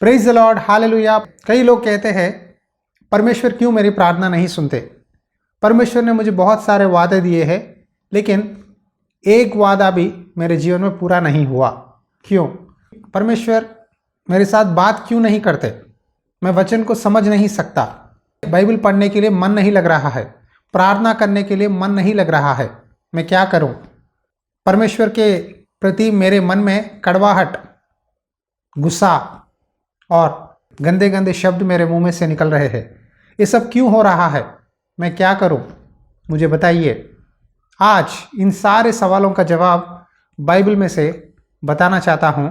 Praise the Lord, hallelujah. कई लोग कहते हैं परमेश्वर क्यों मेरी प्रार्थना नहीं सुनते। परमेश्वर ने मुझे बहुत सारे वादे दिए हैं, लेकिन एक वादा भी मेरे जीवन में पूरा नहीं हुआ। क्यों? परमेश्वर मेरे साथ बात क्यों नहीं करते? मैं वचन को समझ नहीं सकता। बाइबल पढ़ने के लिए मन नहीं लग रहा है, प्रार्थना करने के लिए मन नहीं लग रहा है। मैं क्या करूं? परमेश्वर के प्रति मेरे मन में कड़वाहट, गुस्सा और गंदे गंदे शब्द मेरे मुंह में से निकल रहे हैं। ये सब क्यों हो रहा है? मैं क्या करूं? मुझे बताइए। आज इन सारे सवालों का जवाब बाइबल में से बताना चाहता हूं।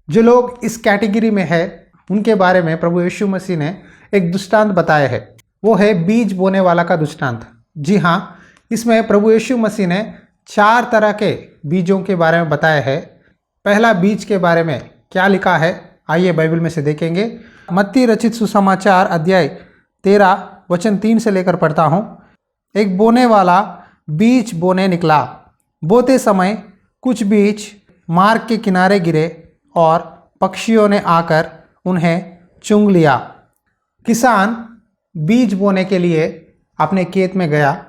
जो लोग इस कैटेगरी में है उनके बारे में प्रभु यीशु मसीह ने एक दृष्टांत बताया है। वो है बीज बोने वाला का दृष्टांत। जी हाँ, इसमें प्रभु यीशु मसीह ने 4 तरह के बीजों के बारे में बताया है। पहला बीज के बारे में क्या लिखा है, आइए बाइबल में से देखेंगे। मत्ती रचित सुसमाचार अध्याय 13 वचन 3 से लेकर पढ़ता हूँ। एक बोने वाला बीज बोने निकला। बोते समय कुछ बीज मार्ग के किनारे गिरे और पक्षियों ने आकर उन्हें चुंग लिया। किसान बीज बोने के लिए अपने खेत में गया।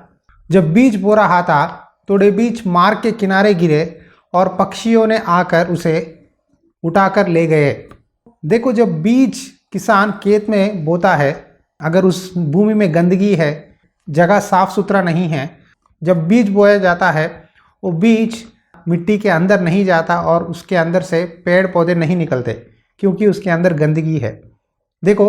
जब बीज बो रहा था, थोड़े बीज मार्ग के किनारे गिरे और पक्षियों ने आकर उसे उठाकर ले गए। देखो, जब बीज किसान खेत में बोता है, अगर उस भूमि में गंदगी है, जगह साफ सुथरा नहीं है, जब बीज बोया जाता है वो बीज मिट्टी के अंदर नहीं जाता और उसके अंदर से पेड़ पौधे नहीं निकलते, क्योंकि उसके अंदर गंदगी है। देखो,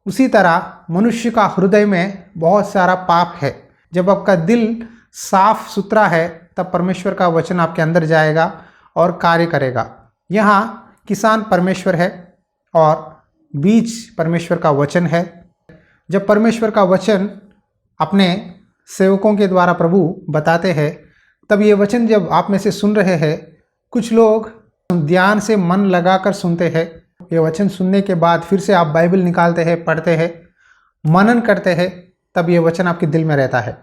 उसी तरह मनुष्य का हृदय में बहुत सारा पाप है। जब आपका दिल साफ सुथरा है, तब परमेश्वर का वचन आपके अंदर जाएगा और कार्य करेगा। यहाँ किसान परमेश्वर है और बीज परमेश्वर का वचन है। जब परमेश्वर का वचन अपने सेवकों के द्वारा प्रभु बताते हैं, तब ये वचन जब आप में से सुन रहे हैं, कुछ लोग ध्यान से मन लगाकर सुनते हैं। ये वचन सुनने के बाद फिर से आप बाइबल निकालते हैं, पढ़ते हैं, मनन करते हैं, तब ये वचन आपके दिल में रहता है।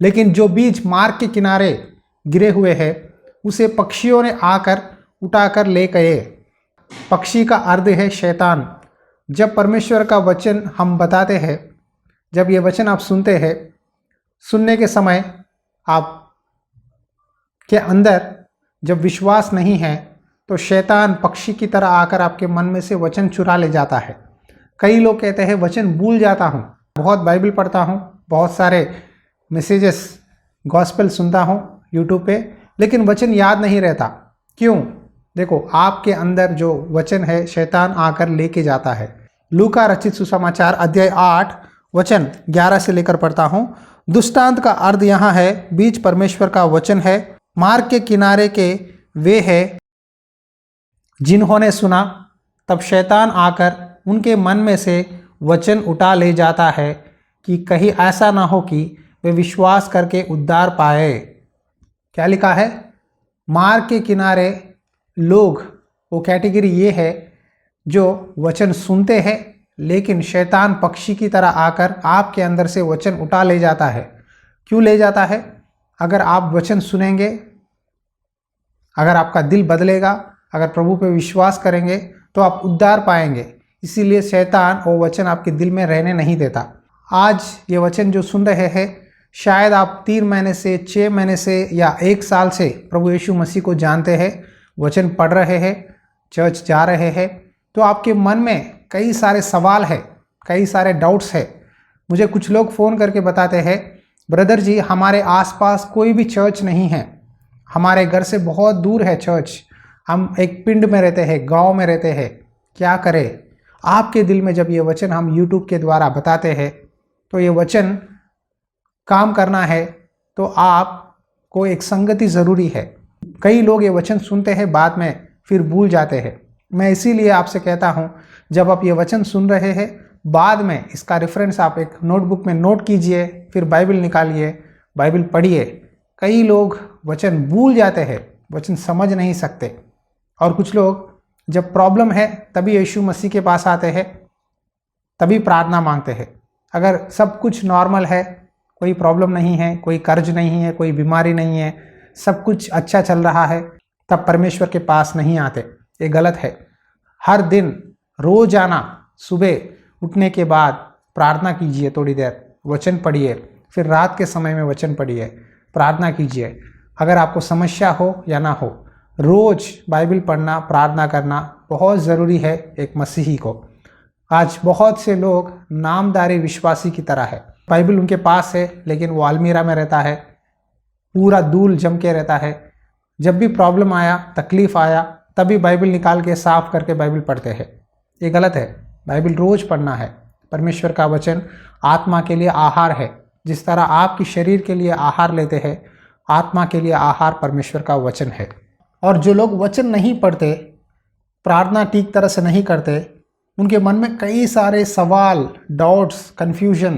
लेकिन जो बीज मार्ग के किनारे गिरे हुए हैं, उसे पक्षियों ने आकर उठाकर ले गए। पक्षी का अर्थ है शैतान। जब परमेश्वर का वचन हम बताते हैं, जब ये वचन आप सुनते हैं, सुनने के समय आप के अंदर जब विश्वास नहीं है, तो शैतान पक्षी की तरह आकर आपके मन में से वचन चुरा ले जाता है। कई लोग कहते हैं वचन भूल जाता हूँ, बहुत बाइबल पढ़ता हूँ, बहुत सारे मैसेजेस गॉस्पेल सुनता हूँ यूट्यूब पे, लेकिन वचन याद नहीं रहता। क्यों? देखो, आपके अंदर जो वचन है शैतान आकर लेके जाता है। लूका रचित सुसमाचार अध्याय 8 वचन 11 से लेकर पढ़ता हूँ। दृष्टांत का अर्थ यहाँ है बीज परमेश्वर का वचन है। मार्ग के किनारे के वे है जिन्होंने सुना, तब शैतान आकर उनके मन में से वचन उठा ले जाता है कि कहीं ऐसा ना हो कि वे विश्वास करके उद्धार पाए। क्या लिखा है? मार्ग के किनारे लोग, वो कैटेगरी ये है जो वचन सुनते हैं, लेकिन शैतान पक्षी की तरह आकर आपके अंदर से वचन उठा ले जाता है। क्यों ले जाता है? अगर आप वचन सुनेंगे, अगर आपका दिल बदलेगा, अगर प्रभु पे विश्वास करेंगे, तो आप उद्धार पाएंगे। इसीलिए शैतान वो वचन आपके दिल में रहने नहीं देता। आज ये वचन जो सुन रहे हैं, शायद आप 3 महीने से, 6 महीने से या 1 साल से प्रभु यीशु मसीह को जानते हैं, वचन पढ़ रहे हैं, चर्च जा रहे हैं, तो आपके मन में कई सारे सवाल है, कई सारे डाउट्स है। मुझे कुछ लोग फ़ोन करके बताते हैं, ब्रदर जी, हमारे आसपास कोई भी चर्च नहीं है, हमारे घर से बहुत दूर है चर्च, हम एक पिंड में रहते हैं, गांव में रहते हैं, क्या करें? आपके दिल में जब ये वचन हम यूट्यूब के द्वारा बताते हैं, तो ये वचन काम करना है, तो आपको एक संगति ज़रूरी है। कई लोग ये वचन सुनते हैं, बाद में फिर भूल जाते हैं। मैं इसीलिए आपसे कहता हूँ, जब आप ये वचन सुन रहे हैं, बाद में इसका रेफरेंस आप एक नोटबुक में नोट कीजिए, फिर बाइबल निकालिए, बाइबल पढ़िए। कई लोग वचन भूल जाते हैं, वचन समझ नहीं सकते। और कुछ लोग जब प्रॉब्लम है तभी यीशु मसीह के पास आते हैं, तभी प्रार्थना मांगते हैं। अगर सब कुछ नॉर्मल है, कोई प्रॉब्लम नहीं है, कोई कर्ज नहीं है, कोई बीमारी नहीं है, सब कुछ अच्छा चल रहा है, तब परमेश्वर के पास नहीं आते। ये गलत है। हर दिन रोजाना सुबह उठने के बाद प्रार्थना कीजिए, थोड़ी देर वचन पढ़िए, फिर रात के समय में वचन पढ़िए, प्रार्थना कीजिए। अगर आपको समस्या हो या ना हो, रोज बाइबल पढ़ना, प्रार्थना करना बहुत ज़रूरी है एक मसीही को। आज बहुत से लोग नामधारी विश्वासी की तरह है, बाइबल उनके पास है लेकिन वो अलमीरा में रहता है, पूरा धूल जम के रहता है। जब भी प्रॉब्लम आया, तकलीफ आया, तभी बाइबल निकाल के साफ करके बाइबल पढ़ते हैं। ये गलत है। बाइबल रोज पढ़ना है। परमेश्वर का वचन आत्मा के लिए आहार है। जिस तरह आपकी शरीर के लिए आहार लेते हैं, आत्मा के लिए आहार परमेश्वर का वचन है। और जो लोग वचन नहीं पढ़ते, प्रार्थना ठीक तरह से नहीं करते, उनके मन में कई सारे सवाल, डाउट्स, कन्फ्यूजन,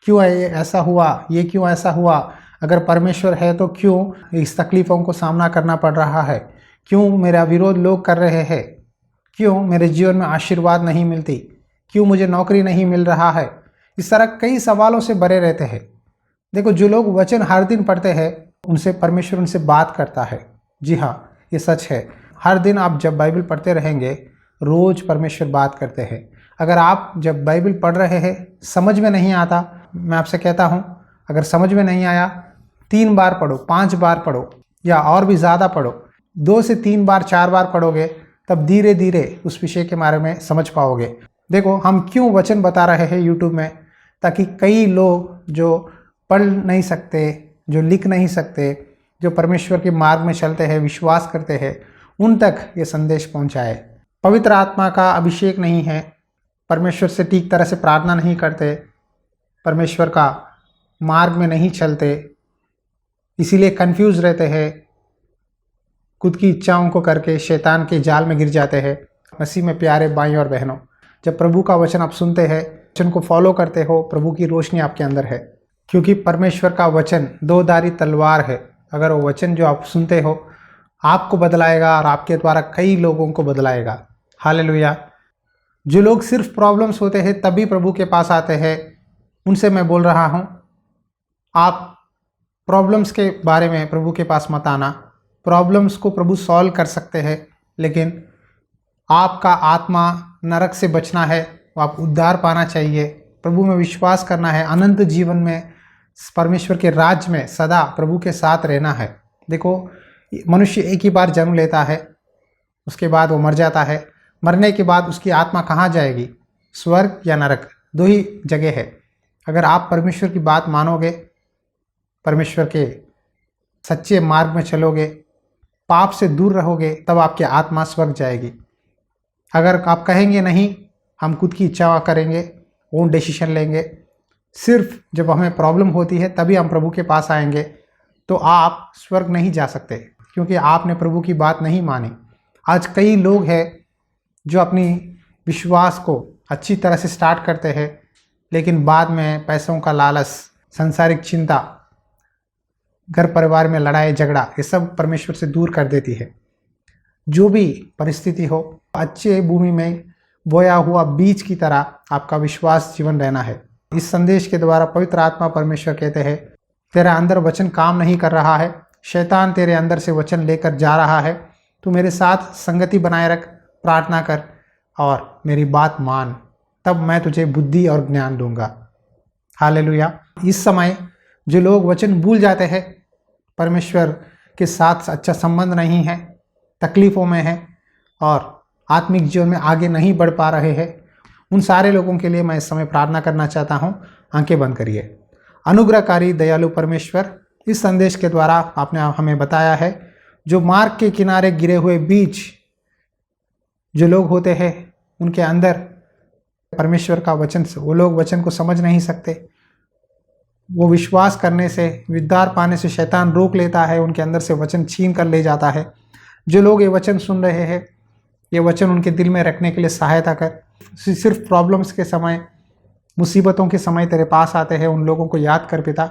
क्यों है ये ऐसा हुआ, ये क्यों ऐसा हुआ, अगर परमेश्वर है तो क्यों इस तकलीफ़ों को सामना करना पड़ रहा है, क्यों मेरा विरोध लोग कर रहे हैं, क्यों मेरे जीवन में आशीर्वाद नहीं मिलती, क्यों मुझे नौकरी नहीं मिल रहा है। इस तरह कई सवालों से भरे रहते हैं। देखो, जो लोग वचन हर दिन पढ़ते हैं उनसे परमेश्वर उनसे बात करता है। जी हाँ, ये सच है। हर दिन आप जब बाइबल पढ़ते रहेंगे, रोज़ परमेश्वर बात करते हैं। अगर आप जब बाइबल पढ़ रहे हैं, समझ में नहीं आता, मैं आपसे कहता हूँ, अगर समझ में नहीं आया, 3 बार पढ़ो, 5 बार पढ़ो या और भी ज़्यादा पढ़ो। 2 से 3 बार, 4 बार पढ़ोगे, तब धीरे धीरे उस विषय के बारे में समझ पाओगे। देखो, हम क्यों वचन बता रहे हैं यूट्यूब में, ताकि कई लोग जो पढ़ नहीं सकते, जो लिख नहीं सकते, जो परमेश्वर के मार्ग में चलते हैं, विश्वास करते हैं, उन तक ये संदेश पहुंचाए। पवित्र आत्मा का अभिषेक नहीं है, परमेश्वर से ठीक तरह से प्रार्थना नहीं करते, परमेश्वर का मार्ग में नहीं चलते, इसीलिए कंफ्यूज रहते हैं, खुद की इच्छाओं को करके शैतान के जाल में गिर जाते हैं। मसीह में प्यारे भाई और बहनों, जब प्रभु का वचन आप सुनते हैं, वचन को फॉलो करते हो, प्रभु की रोशनी आपके अंदर है। क्योंकि परमेश्वर का वचन 2 धारी तलवार है। अगर वो वचन जो आप सुनते हो आपको बदलाएगा और आपके द्वारा कई लोगों को बदलाएगा। हालेलुया। जो लोग सिर्फ प्रॉब्लम्स होते हैं तभी प्रभु के पास आते हैं, उनसे मैं बोल रहा हूँ, आप प्रॉब्लम्स के बारे में प्रभु के पास मत आना। प्रॉब्लम्स को प्रभु सॉल्व कर सकते हैं, लेकिन आपका आत्मा नरक से बचना है, आप उद्धार पाना चाहिए, प्रभु में विश्वास करना है, अनंत जीवन में परमेश्वर के राज्य में सदा प्रभु के साथ रहना है। देखो, मनुष्य एक ही बार जन्म लेता है, उसके बाद वो मर जाता है। मरने के बाद उसकी आत्मा कहाँ जाएगी? स्वर्ग या नरक, 2 ही जगह है। अगर आप परमेश्वर की बात मानोगे, परमेश्वर के सच्चे मार्ग में चलोगे, पाप से दूर रहोगे, तब आपकी आत्मा स्वर्ग जाएगी। अगर आप कहेंगे नहीं, हम खुद की इच्छा करेंगे, ओन डिसीजन लेंगे, सिर्फ जब हमें प्रॉब्लम होती है तभी हम प्रभु के पास आएंगे, तो आप स्वर्ग नहीं जा सकते, क्योंकि आपने प्रभु की बात नहीं मानी। आज कई लोग हैं जो अपनी विश्वास को अच्छी तरह से स्टार्ट करते हैं, लेकिन बाद में पैसों का लालच, संसारिक चिंता, घर परिवार में लड़ाई झगड़ा, ये सब परमेश्वर से दूर कर देती है। जो भी परिस्थिति हो, अच्छे भूमि में बोया हुआ बीज की तरह आपका विश्वास जीवन रहना है। इस संदेश के द्वारा पवित्र आत्मा परमेश्वर कहते हैं, तेरा अंदर वचन काम नहीं कर रहा है, शैतान तेरे अंदर से वचन लेकर जा रहा है, तू मेरे साथ संगति बनाए रख, प्रार्थना कर और मेरी बात मान, तब मैं तुझे बुद्धि और ज्ञान दूंगा। हालेलुया। इस समय जो लोग वचन भूल जाते हैं, परमेश्वर के साथ अच्छा संबंध नहीं है, तकलीफ़ों में है और आत्मिक जीवन में आगे नहीं बढ़ पा रहे हैं, उन सारे लोगों के लिए मैं इस समय प्रार्थना करना चाहता हूं। आंखें बंद करिए। अनुग्रहकारी दयालु परमेश्वर, इस संदेश के द्वारा आपने हमें बताया है, जो मार्ग के किनारे गिरे हुए बीज जो लोग होते हैं, उनके अंदर परमेश्वर का वचन, वो लोग वचन को समझ नहीं सकते, वो विश्वास करने से, उद्धार पाने से शैतान रोक लेता है, उनके अंदर से वचन छीन कर ले जाता है। जो लोग ये वचन सुन रहे हैं, ये वचन उनके दिल में रखने के लिए सहायता कर। सिर्फ प्रॉब्लम्स के समय, मुसीबतों के समय तेरे पास आते हैं, उन लोगों को याद कर पिता,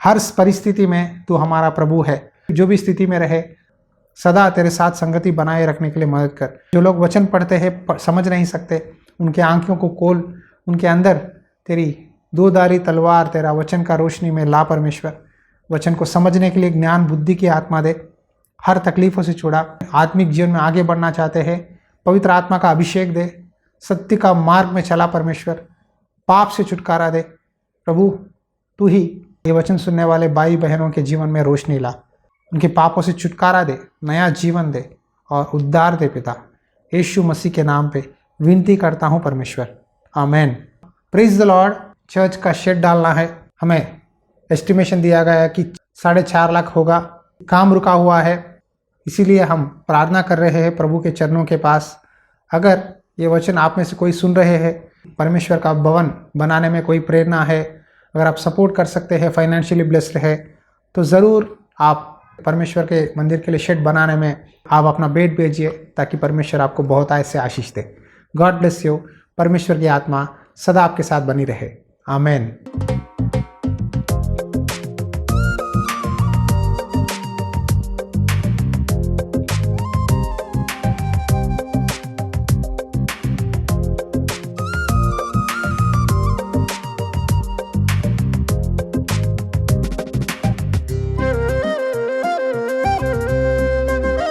हर परिस्थिति में तू हमारा प्रभु है। जो भी स्थिति में रहे, सदा तेरे साथ संगति बनाए रखने के लिए मदद कर। जो लोग वचन पढ़ते हैं, समझ नहीं सकते, उनके आंखों को खोल, उनके अंदर तेरी 2 धारी तलवार, तेरा वचन का रोशनी में ला परमेश्वर। वचन को समझने के लिए ज्ञान बुद्धि की आत्मा दे, हर तकलीफ़ों से छुड़ा। आत्मिक जीवन में आगे बढ़ना चाहते हैं, पवित्र आत्मा का अभिषेक दे, सत्य का मार्ग में चला परमेश्वर, पाप से छुटकारा दे प्रभु। तू ही ये वचन सुनने वाले भाई बहनों के जीवन में रोशनी ला, उनके पापों से छुटकारा दे, नया जीवन दे और उद्धार दे पिता। यीशु मसीह के नाम पे विनती करता हूँ परमेश्वर, amen. Praise the lord. Church का शेड डालना है, हमें एस्टिमेशन दिया गया है कि 4.5 लाख होगा। काम रुका हुआ है, इसीलिए हम प्रार्थना कर रहे हैं प्रभु के चरणों के पास। अगर ये वचन आप में से कोई सुन रहे हैं, परमेश्वर का भवन बनाने में कोई प्रेरणा है, अगर आप सपोर्ट कर सकते हैं, फाइनेंशियली ब्लेस्ड है, तो ज़रूर आप परमेश्वर के मंदिर के लिए शेड बनाने में आप अपना बेट भेजिए, ताकि परमेश्वर आपको बहुत ऐसे आशीष दे। God bless you. परमेश्वर की आत्मा सदा आपके साथ बनी रहे, आमेन।